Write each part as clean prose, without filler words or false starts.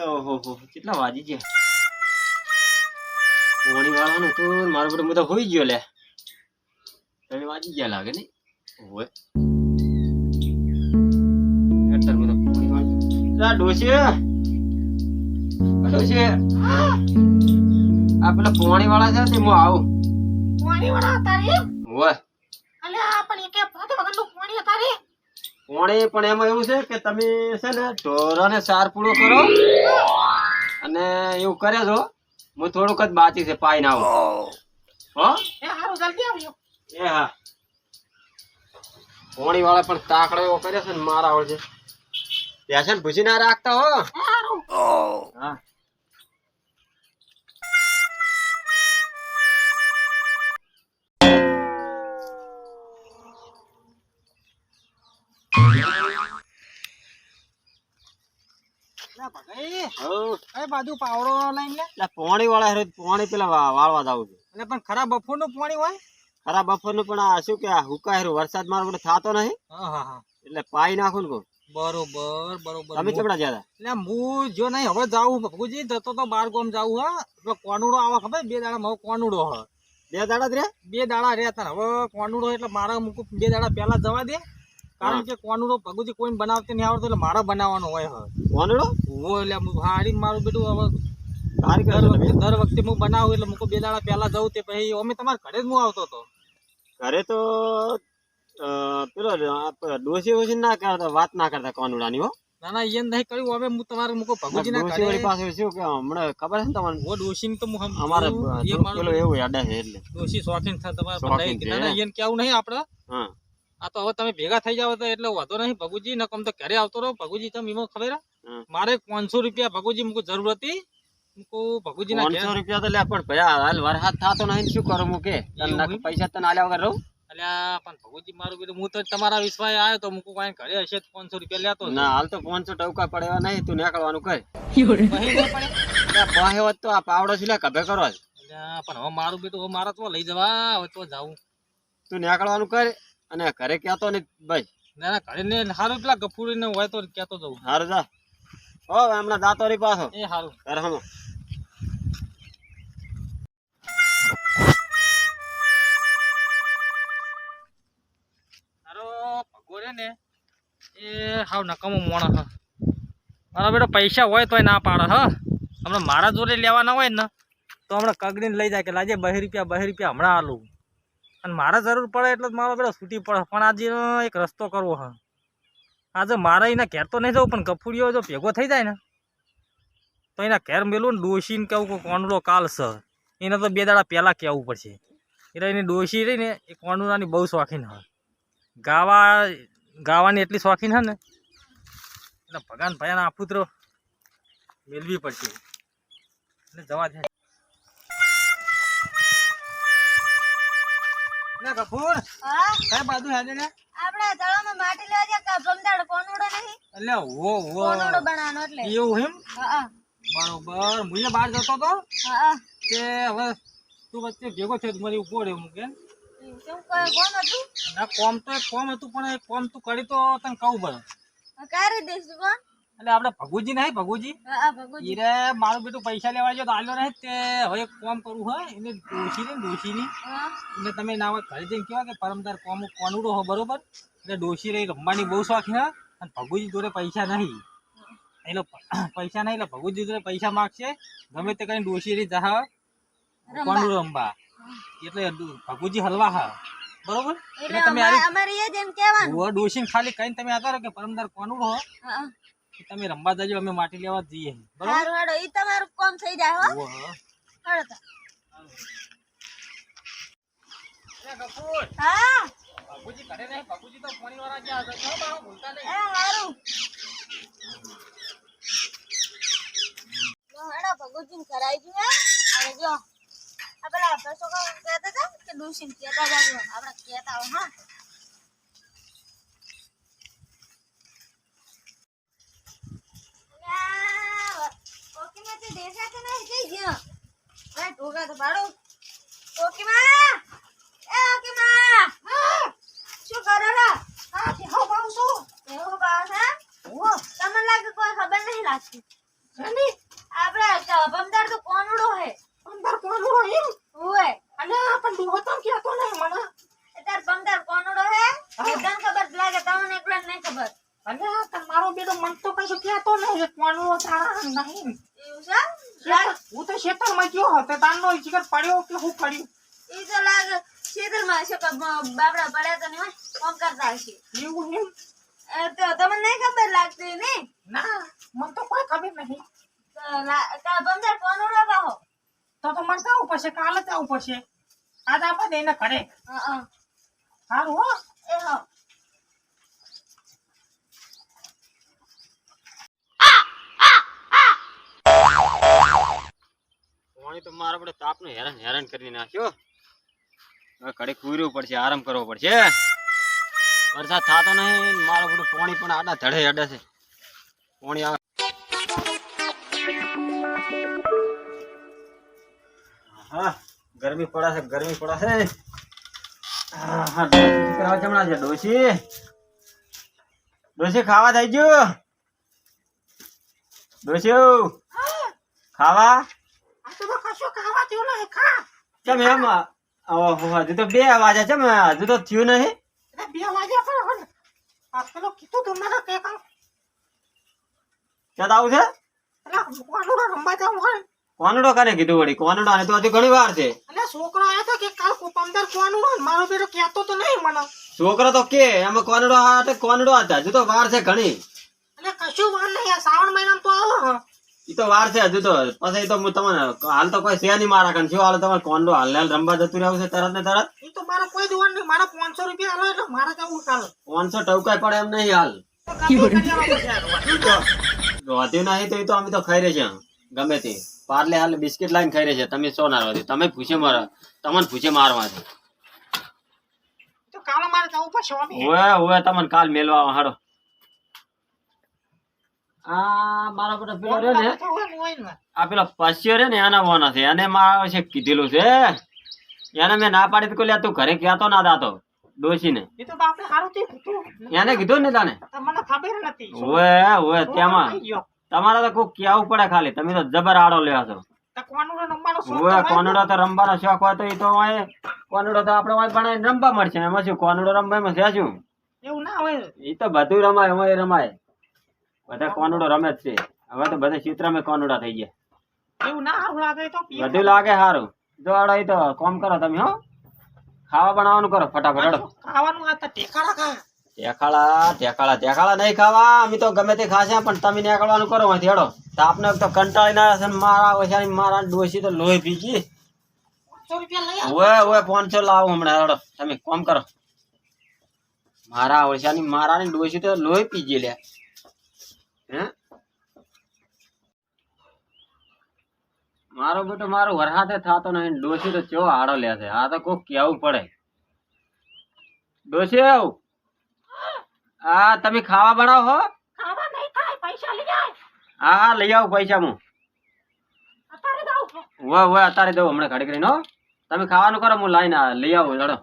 ઓહો હો કેટલા વાજી ગયા પાણી વાળવાનું તો મારો બધો બધો હોઈ ગયો લે 3 વાજી ગયા લાગે ને ઓય અત્યારે બધો પાણી વાળી લા ડોશી આ પેલા પાણી વાળા છે તે હું આવું પાણી વાળા તારી ઓય અલે આ પણ એકે ભાત વગરનું પાણી તારી પાણી પણ એમાં એવું છે કે તમે છે ને ઢોરાને સાર પૂરો કરો અને એવું કરે છો હું થોડુંક જ બાકી છે પાઈ ના આવું હો એ હારું જલ્દી આવજો એ હા પાણી વાળા પણ તાકડો એવો કરે છે ને મારા આવડે છે ત્યાં છે ને ભૂસી ના રાખતા હો હારું હા બાજુ પાવડો લઈને પાણી વાળા હેરો પાણી પેલા વાળવા જાવું છે એટલે પણ ખરાબ બફોરનું પાણી હોય ખરા બપોરનું પણ આ શું કે હુકા હેરો વરસાદ મારો બધો થતો નહીં હા એટલે પાઈ નાખું ને કહું બરોબર તમે ચપડા જ્યાં એટલે હું જો નહીં હવે જાઉં ભગુજી જતો તો બાર ગામ જાઉં હા પેલો કોનુડો આવે ખબર 2 દાડા મારો કોનુડો હ 2 દાડા જ રે 2 દાડા રહ્યા હવે કોનુડો એટલે મારા મૂકું 2 દાડા પહેલા જવા દે કારણ કે કોનુડો ભગુજી કોઈ બનાવતે નહીં આવડતો એટલે મારા બનાવવાનો હોય હ કોનુડો એટલે હાડી મારું બેટું હવે સારી દર વખતે હું બનાવું એટલે મૂકું 2 દાડા પહેલા જવું તે પછી અમે તમારા ઘરે જ હું આવતો હતો ઘરે તો પેલો ડોસી ઓછી ના કરતા વાત ના કરતા કોનુડાની હો ના એમ નહીં કર્યું હવે હું તમારે મૂકો ભગુજી ના ઘરે પાસે શું કે હમણાં ખબર છે ને તમને ઓ ડોશી તો હું અમારે પેલો એવું યાદ છે એટલે ડોશી શોખીન થાય તમારે ના એમ કેવું નહીં આપણે હા આ તો હવે તમે ભેગા થઈ જાવ તો એટલે વાંધો નહીં ભગુજી નકમ તો ઘરે આવતો રહો ભગુજી તમે એમાં ખબર મારે 500 રૂપિયા ભગુજી મૂકો જરૂર હતી મૂકો ભગુજી ના 500 રૂપિયા તો લે પણ ભયા હાલ વરસાદ થાતો નહીં શું કરું મૂકે પૈસા તને આલ્યા વગર રહું અલ્યા પણ ભગુજી મારું બેટું હું તો તમારા વિશ્વાસ આવ્યો તો મૂકું કોઈ ઘરે હશે 500 રૂપિયા લેતો ના હાલ તો 500 ટકા પડેવા નહીં તું નીકળવાનું કર પાસે હોત તો આ પાવડો છે લે કભે કરો પણ હવે મારું બેટું હવે મારા તો લઈ જવા હવે તો જાવું તું નીકળવાનું કર અને ઘરે કહેતો નહીં ભાઈ ના ઘરે ને સારું પેલા ગફુરી ને હોય તો કહેતો જવું સારું જા હો હમણાં દાતો રી પાછો એ સારું અરે હમ ભગોરે ને એ હાવ નકામો મોણસ હ મારા બેટો પૈસા હોય તોય ના પાડે હ હમણાં મારા જોડે લેવાના હોય ને તો હમણાં કગડીને લઈ જાય કે લાજે 2 રૂપિયા હમણાં આલું અને મારે જરૂર પડે એટલે મારો બેટો છૂટી પડે પણ આજે એક રસ્તો કરવો હ આજે મારે એના ઘેર તો નહીં જવું પણ ગફુડીઓ જો ભેગો થઈ જાય ને તો એના ઘેર મેલું ને ડોશીને કેવું કે કોનુડો કાલ છે એને તો 2 દાડા પહેલાં કહેવું પડશે એટલે એની ડોશી રહી ને એ કોનુડાની બહુ શોખીન હોય ગાવાની એટલી શોખીન હે ને એટલે ભગવાન ભાઈ આ પુત્રો મેળવી પડશે એટલે જવા દે કપૂર કઈ બાજુ હેજે ને આપણે તળાવમાં માટી લેવા ગયા કા સમજાડ કોનુડો નહીં એટલે વો કોનુડો બનાવવાનો એટલે એવું એમ હા બરોબર મુજે બહાર જતો તો હા કે હવે તું વચ્ચે ભેગો થયો મારી ઉભો રહ્યો મૂકે કેમ કોઈ કોમ હતું ના કોમ તો કોમ હતું પણ એ કોમ તું કરી તો તને કહું બરો કરી દઈશ કોણ એટલે આપણે ભગુજી નહીં ભગુજી હા ભગુજી ઈરે મારું બેટું પૈસા લેવા ગયો તો આલ્યો નહીં તે હવે એક કોમ કરવું હોય એને ડોશીની હા એટલે તમે ના હોય ઘરે જઈને કહેવા કે પરમદાર કોનુડો હો બરોબર એટલે ડોશી રહી રમવાની બહુ શોખ છે અને ભગુજી જોડે પૈસા નહીં એટલે પૈસા નહીં એટલે ભગુજી જોડે પૈસા માગશે ગમે તે કરીને ડોશી રહી જા કોનુડો રમવા એટલે ભગુજી હલવા હા બરોબર એટલે તમે અમારે એ જ એમ કહેવાનું ડોશીને ખાલી કહીને તમે આવો કે પરમદાર કોનુડો હો હા તમે રમવા જજો અમે માટી લેવા જઈએ બરોબર હારું હાડો ઈ તમારું કામ થઈ જાય હો હાડો તો કપૂર હા ભગુજી ઘરે નહીં ભગુજી તો પાણી વાળા ગયા હશે તો બાળો ભૂલતા નહીં એ હારું જો હાડો ભગુજી ને કરાઈ ગયું હે હવે જો આ પેલા બસો કો કહેતા હતા કે ડુસીન કહેતા જાજો આપણે કહેતા હો હા ઓકીમાંથી દેખાતો નહીં કઈ ગયો ભાઈ ઢોકા તો પાડો ઓકીમાં એ ઓકીમાં શું કરો રા હા કે હો પાઉં છું એવું પાઉં છે ઓ તમને લાગે કોઈ ખબર નહીં લાગતી શેની? આપણે ભમદાર તો કોનડો હે અંદર કોનુડો એમ? ઓય અને આ પણ ડોહતમ કહેતો નહીં મને. તાર ભમદાર કોનડો હે તને ખબર જ લાગે તમને એકલા નહીં ખબર અને આ તમારો બેટો મન તો કશું કહેતો નહીં કે કોનુડો તારા નહીં. એવું છે લાગે હું તો ખેતરમાં ગયો હતો તારનો જીગર પડ્યો કે હું પડ્યું ઈ તો લાગે શેતરમાં છે કે બાબડા પડ્યા તો નહીં કોમ કરતા હશે એવું એમ? એ તો તમને નહીં ખબર લાગતી ને ના મને તો કોઈ ખબર નહીં. તાર ભમદાર કોનડો કહો તો મને જવું પડશે, કાલે જવું પડશે. આજ આપણે દઈને ઘરે. હા સારું હો. એ હો પાણી તો મારા પડે તાપને હેરાન હેરાન કરી નાખ્યો. હવે ઘડીક કૂર્યું પડશે, આરામ કરવો પડશે. વરસાદ થતો નહીં, મારા બધું પાણી પણ આડા ધડે અડે છે. પાણી આવે. હા ગરમી પડે છે, ગરમી પડે છે. હા ડોશી કરવા જમણા છે. ડોશી ડોશી ખાવા થઈ ગયું? ડોશી ખાવા આ તો કશું ખાવા જેવું નહીં. ખા. કેમ એમ? હજુ તો 2 વાગ્યા છે, હજુ તો થયું નહીં. એટલે 2 વાગ્યા પણ આ પેલો કીધું તું મને કે કામ ક્યાં આવું છે? એટલે કોનુડો રમવા જવું હોય. કોનડો કરે કીધું વળી? કોનડો ને તો હજુ ઘણી વાર છે. એટલે છોકરો આવ્યો તો કે કાલ પંદર કોનુડો ને મારો બેટો કહેતો તો નહીં મને. છોકરો તો કે એમાં કોનડો હાટે કોનડો હતા. હજુ તો વાર છે ઘણી. એટલે કશું વાર નહીં. આ શ્રાવણ મહિનામાં તો આવો. ઈ તો વાર છે હજુ તો. પછી તો હું તમને હાલ તો કોઈ છે નહીં મારા કાન. શું હાલ તમારે કોનડો હાલ હાલ રમવા જતું રહેવું છે તરત ને તરત? એ તો મારા કોઈ જોવાનું નહીં. મારા 500 રૂપિયા આલો એટલે મારે જવું કાલ. 500 ટવકાય પડે એમ નહીં હાલ. રોધ્યું નહીં તો એ તો અમે તો ખાઈ રહ્યા છીએ ગમે તે. પાર્લે હાલ બિસ્કિટ લાવીને ખાઈ રહ્યા છે. તમે શું ના રોધ્યું? તમે પૂછે મારા, તમને પૂછે મારવા છે. તો કાલે મારે જવું પડશે. ઓવે તમને કાલ મેલવા હાડો. આ મારા બધા પેલો રે ને, આ પેલો પસ્યો રે ને એના વાના છે. એને મારા છે કીધેલું છે. એને મેં ના પાડી તો લે તું ઘરે કહેતો ના દાતો ડોશી ને. એ તો બાપને હારું થી કીધું. એને કીધું ને તને? મને ખબર નથી. ઓવે તેમાં તમારે તો કોઈ કેવું પડે ખાલી. તમે તો જબર આડો લેવા છો. તો કોનુડો રમવાનો શોખ ઓવે તો કોનડો તો રમવાનો શોખ હોય તો એ તો કોનડો તો આપડે બનાવીને રમવા મળશે. એમાં શું કોનડો રમવામાં છે શું? એવું ના હોય. એ તો બધું રમાય, એમાં રમાય. બધા કોનડો રમે જ છે. હવે તો બધા ચિત્રમાં કોનડા થઈ ગયા. એવું ના હારું લાગે તો બધું લાગે સારું. જો આડો એ તો કોમ કરો તમે. હો ખાવા બનાવવાનું કરો ફટાફટ. હડો ખાવાનું આ તો ટેકાડા ખા. ટેકાળા નહીં ખાવા. અમે તો ગમે તે ખાશે પણ તમે નીકળવાનું કરો અહીંથી. હડો તાપને તો કંટાળી ના છે. મારા ઓછાની મારા ડોશી તો લોહી પી ગઈ. 500 રૂપિયા લઈ ઓવે 500 લાવો હમણાં. હડો તમે કોમ કરો. મારા ઓછાની મારાની ડોશી તો લોહી પી ગઈ લે. હે મારો બેટો મારું વરસાદે થતો નહીં. ડોશી તો ચેવો હાડો લે છે. આ તો કોક કેવું પડે. ડોશી હા તમે ખાવા બનાવો હો. ખાવા નહીં થાય. પૈસા લઈ આય. હા લઈ આવું પૈસા હું. અત્યારે જાઉં. ઓવે અત્યારે દઉં હમણાં ઘડી કરીને. હો તમે ખાવાનું કરો, હું લાઈને લઈ આવું. ચડો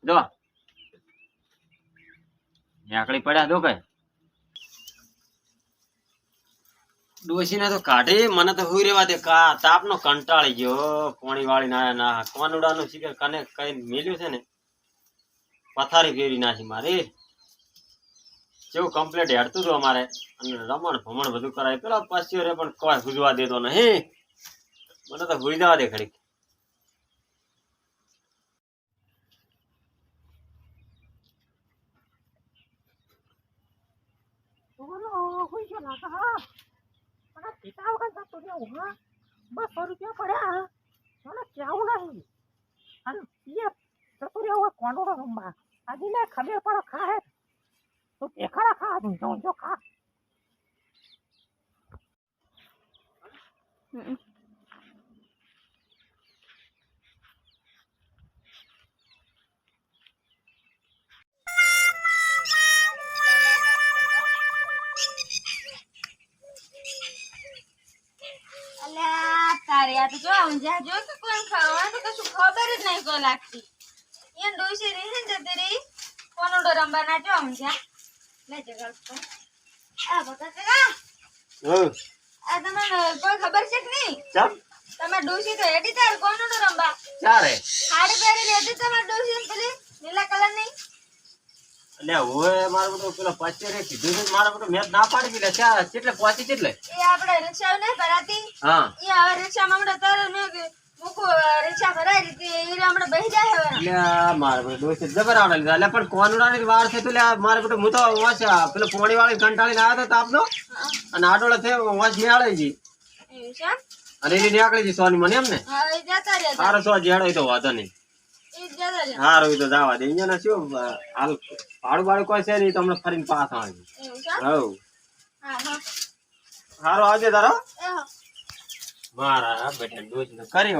જો ઝાકડી પડ્યા દો કઈ. ડોશીને તો કાઢી. મને તો હુઈ રેવા દે. તાપનો કંટાળી ગયો. પોણી વાળી ના ના કોનુડાનું શિખર કને કઈ મેલ્યું છે ને પથારી ફેરી નાખી મારી. જેવું કમ્પ્લીટ હેડતું હતું અમારે. અને રમણ ભમણ બધું કરાય. પેલા પસ્યો રે પણ કોઈ હુજવા દેતો નહીં. મને તો હુઈ જવા દે ખડીક. બોલો હોઈ ગયો ના હા. પણ ટીકા વગર જતો રહ્યો. હા 200 રૂપિયા પડ્યા. મને કેવું નહીં. અને એ જતો રહ્યો કોનુડો રમવા. આજે ને ખબર પડે ખા તો ટેકાડા ખા. જો ખા. અલ્યા તારે આ તો જો ઊંઝા જો કે કોણ ખાવાનું તો કશું ખબર જ નહીં કોઈ લાગતી. એ ડોસી રહી ને જતી રહી કોનડો રમવા ના જો ઊંઝા લે જગલ તો આ બકા કાકા આ તમને કોઈ ખબર છે કે નહીં? ચમ તમે ડોશી તો હેડી તાર કોનું રંબા ચારે સાડી પહેરી હતી તમારે ડોશી પેલી લીલા કલર ની. એટલે હવે મારે બધું પેલો પચેરે કીધું છે મારે બધું મેં ના પાડી દીધા ચાર કેટલે પહોંચી કેટલે એ આપણે રિક્ષા નહીં ભરાતી. હા એ હવે રિક્ષામાં હમણાં તરત મેં મૂકું રિક્ષા ભરાઈ હતી એ હમણાં બેસી જાય હવે. એટલે આ મારે બધું ડોસી જબર આવડે લીધા એટલે પણ કોનુડાની વાર છે તો લે મારે બધું હું તો વાંચ્યા પેલો પોણી વાળી કંટાળીને આવ્યો હતો તાપનો અને આડોળે થયો વાંચ નિહાળે જી એવું છે એમ? અને એની નીકળી જી સોની મને એમ ને હા એ જતા રહ્યા તા. સારો સો જેડો તો વાંધો નહીં એ જતા રહ્યા. સારું તો જવા દે અહીંયા શું હાલ ભાડું બાળું કોઈ છે નહીં તમને ફરીને પાછા આવી એવું છે એમ? હવ હા હા સારું આવજે તારો એ હા. મારા બેટા ડોસી કરી